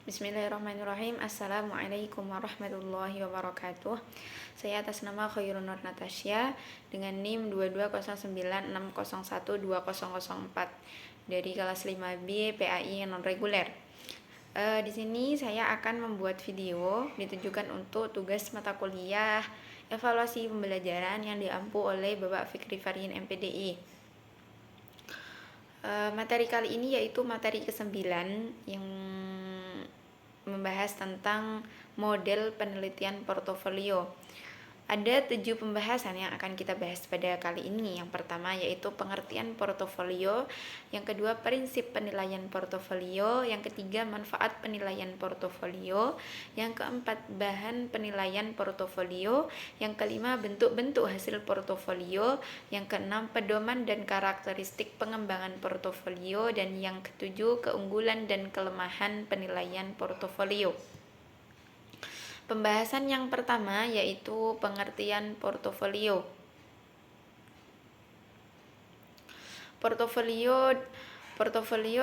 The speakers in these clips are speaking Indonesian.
Bismillahirrahmanirrahim. Assalamualaikum warahmatullahi wabarakatuh. Saya atas nama Khairun Nur Natasya dengan NIM 22096012004 dari kelas 5B PAI non reguler. Di sini saya akan membuat video ditujukan untuk tugas mata kuliah evaluasi pembelajaran yang diampu oleh Bapak Fikri Farihin MPDI. Materi kali ini yaitu materi ke-9 yang membahas tentang model penelitian portofolio. Ada 7 pembahasan yang akan kita bahas pada kali ini. Yang pertama yaitu pengertian portofolio, yang kedua prinsip penilaian portofolio, yang ketiga manfaat penilaian portofolio, yang keempat bahan penilaian portofolio, yang kelima bentuk-bentuk hasil portofolio, yang keenam pedoman dan karakteristik pengembangan portofolio, dan yang ketujuh keunggulan dan kelemahan penilaian portofolio. Pembahasan yang pertama yaitu pengertian portofolio. Portofolio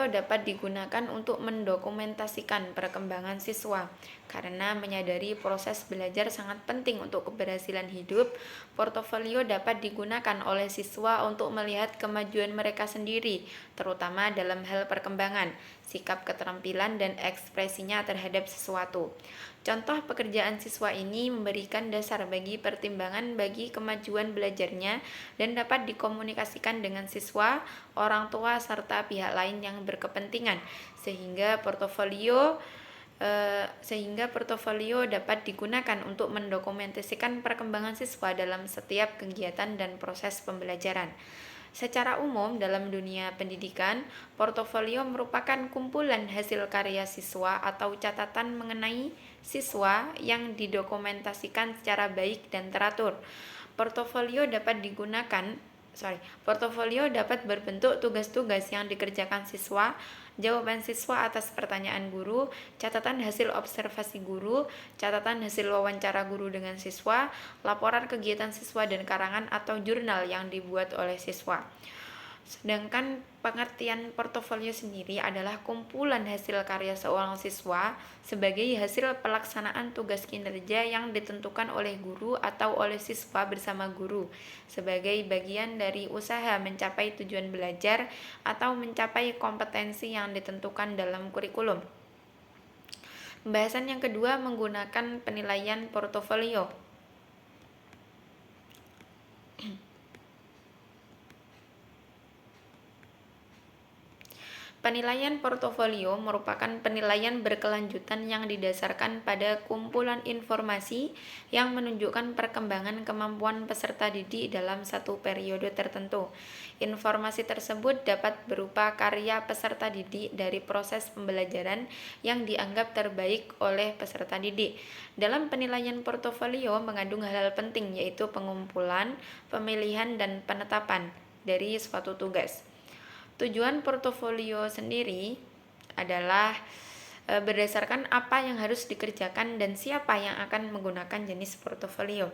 dapat digunakan untuk mendokumentasikan perkembangan siswa. Karena menyadari proses belajar sangat penting untuk keberhasilan hidup, portofolio dapat digunakan oleh siswa untuk melihat kemajuan mereka sendiri, terutama dalam hal perkembangan, sikap keterampilan, dan ekspresinya terhadap sesuatu. Contoh pekerjaan siswa ini memberikan dasar bagi pertimbangan bagi kemajuan belajarnya dan dapat dikomunikasikan dengan siswa, orang tua, serta pihak lain yang berkepentingan, sehingga portofolio dapat digunakan untuk mendokumentasikan perkembangan siswa dalam setiap kegiatan dan proses pembelajaran. Secara umum, dalam dunia pendidikan, portofolio merupakan kumpulan hasil karya siswa atau catatan mengenai siswa yang didokumentasikan secara baik dan teratur. Portofolio dapat berbentuk tugas-tugas yang dikerjakan siswa, jawaban siswa atas pertanyaan guru, catatan hasil observasi guru, catatan hasil wawancara guru dengan siswa, laporan kegiatan siswa dan karangan atau jurnal yang dibuat oleh siswa. Sedangkan pengertian portofolio sendiri adalah kumpulan hasil karya seorang siswa sebagai hasil pelaksanaan tugas kinerja yang ditentukan oleh guru atau oleh siswa bersama guru sebagai bagian dari usaha mencapai tujuan belajar atau mencapai kompetensi yang ditentukan dalam kurikulum. Pembahasan yang kedua menggunakan penilaian portofolio. Penilaian portofolio merupakan penilaian berkelanjutan yang didasarkan pada kumpulan informasi yang menunjukkan perkembangan kemampuan peserta didik dalam satu periode tertentu. Informasi tersebut dapat berupa karya peserta didik dari proses pembelajaran yang dianggap terbaik oleh peserta didik. Dalam penilaian portofolio mengandung hal-hal penting yaitu pengumpulan, pemilihan, dan penetapan dari suatu tugas. Tujuan portofolio sendiri adalah berdasarkan apa yang harus dikerjakan dan siapa yang akan menggunakan jenis portofolio.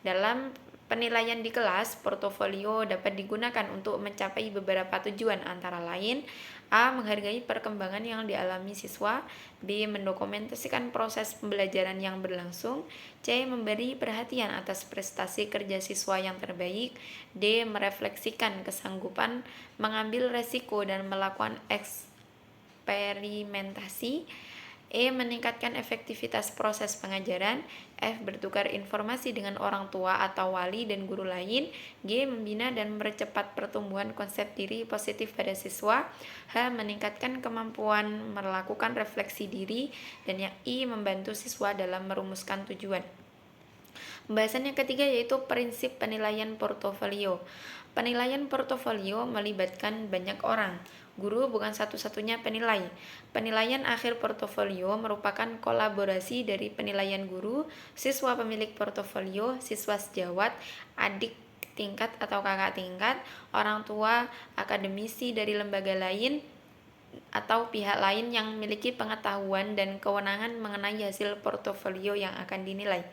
Dalam penilaian di kelas, portofolio dapat digunakan untuk mencapai beberapa tujuan antara lain: A. Menghargai perkembangan yang dialami siswa. B. Mendokumentasikan proses pembelajaran yang berlangsung. C. Memberi perhatian atas prestasi kerja siswa yang terbaik. D. Merefleksikan kesanggupan mengambil resiko dan melakukan eksperimentasi. E. Meningkatkan efektivitas proses pengajaran. F. Bertukar informasi dengan orang tua atau wali dan guru lain. G. Membina dan mempercepat pertumbuhan konsep diri positif pada siswa. H. Meningkatkan kemampuan melakukan refleksi diri. Dan yang I. Membantu siswa dalam merumuskan tujuan. Pembahasan yang ketiga yaitu prinsip penilaian portofolio. Penilaian portofolio melibatkan banyak orang. Guru bukan satu-satunya penilai. Penilaian akhir portofolio merupakan kolaborasi dari penilaian guru, siswa pemilik portofolio, siswa sejawat, adik tingkat atau kakak tingkat, orang tua, akademisi dari lembaga lain, atau pihak lain yang memiliki pengetahuan dan kewenangan mengenai hasil portofolio yang akan dinilai.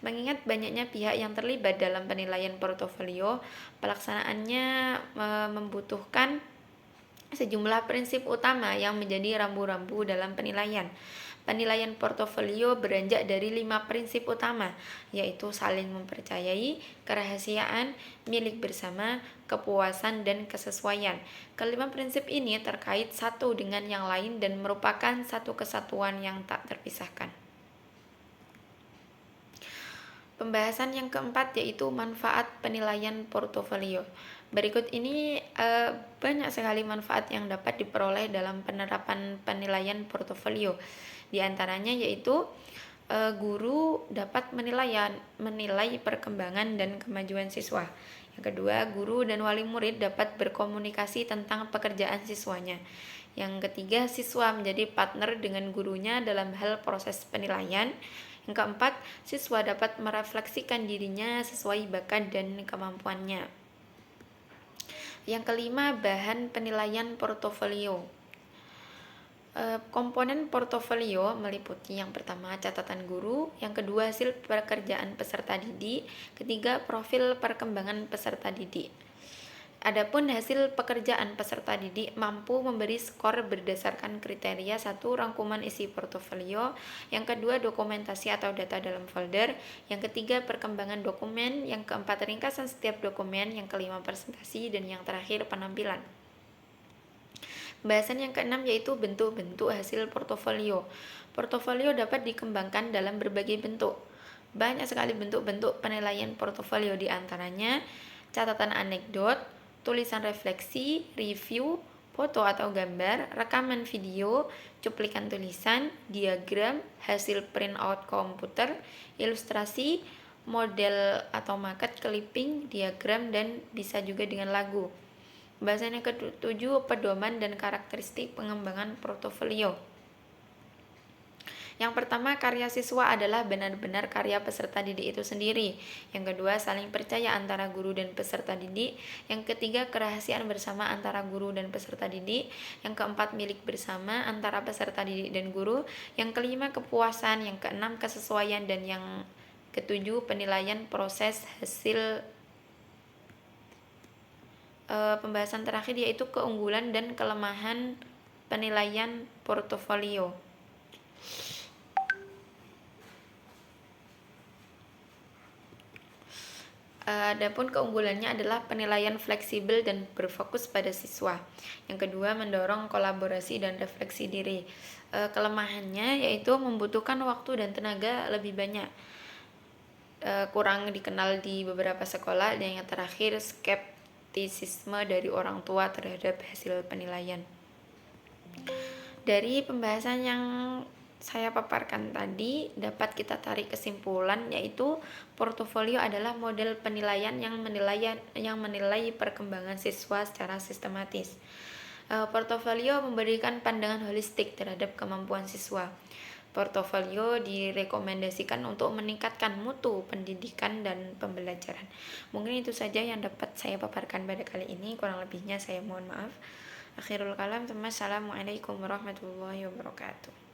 Mengingat banyaknya pihak yang terlibat dalam penilaian portofolio, pelaksanaannya membutuhkan sejumlah prinsip utama yang menjadi rambu-rambu dalam penilaian. Penilaian portofolio beranjak dari 5 prinsip utama, yaitu saling mempercayai, kerahasiaan, milik bersama, kepuasan, dan kesesuaian. Kelima prinsip ini terkait satu dengan yang lain dan merupakan satu kesatuan yang tak terpisahkan. Pembahasan yang keempat yaitu manfaat penilaian portofolio. Berikut ini banyak sekali manfaat yang dapat diperoleh dalam penerapan penilaian portofolio. Di antaranya yaitu guru dapat menilai perkembangan dan kemajuan siswa. Yang kedua, guru dan wali murid dapat berkomunikasi tentang pekerjaan siswanya. Yang ketiga, siswa menjadi partner dengan gurunya dalam hal proses penilaian. Yang keempat, siswa dapat merefleksikan dirinya sesuai bakat dan kemampuannya. Yang kelima, bahan penilaian portofolio. Komponen portofolio meliputi yang pertama catatan guru, yang kedua hasil pekerjaan peserta didik, ketiga profil perkembangan peserta didik. Adapun hasil pekerjaan peserta didik mampu memberi skor berdasarkan kriteria satu rangkuman isi portofolio, yang kedua dokumentasi atau data dalam folder, yang ketiga perkembangan dokumen, yang keempat ringkasan setiap dokumen, yang kelima presentasi, dan yang terakhir penampilan. Pembahasan yang keenam yaitu bentuk-bentuk hasil portofolio. Portofolio dapat dikembangkan dalam berbagai bentuk. Banyak sekali bentuk-bentuk penilaian portofolio, di antaranya catatan anekdot, tulisan refleksi, review, foto atau gambar, rekaman video, cuplikan tulisan, diagram, hasil printout komputer, ilustrasi, model atau maket, clipping, diagram, dan bisa juga dengan lagu. Pembahasan yang ketujuh, pedoman dan karakteristik pengembangan portofolio. Yang pertama, karya siswa adalah benar-benar karya peserta didik itu sendiri. Yang kedua, saling percaya antara guru dan peserta didik. Yang ketiga, kerahasiaan bersama antara guru dan peserta didik. Yang keempat, milik bersama antara peserta didik dan guru. Yang kelima, kepuasan. Yang keenam, kesesuaian. Dan yang ketujuh, penilaian proses hasil. Pembahasan terakhir yaitu keunggulan dan kelemahan penilaian portofolio. Adapun keunggulannya adalah penilaian fleksibel dan berfokus pada siswa. Yang kedua, mendorong kolaborasi dan refleksi diri. Kelemahannya yaitu membutuhkan waktu dan tenaga lebih banyak. Kurang dikenal di beberapa sekolah. Dan yang terakhir, skeptisisme dari orang tua terhadap hasil penilaian. Dari pembahasan yang saya paparkan tadi, dapat kita tarik kesimpulan yaitu portofolio adalah model penilaian yang menilai perkembangan siswa secara sistematis. Portofolio memberikan pandangan holistik terhadap kemampuan siswa. Portofolio direkomendasikan untuk meningkatkan mutu pendidikan dan pembelajaran. Mungkin itu saja yang dapat saya paparkan pada kali ini, kurang lebihnya saya mohon maaf. Akhirul kalam, assalamualaikum warahmatullahi wabarakatuh.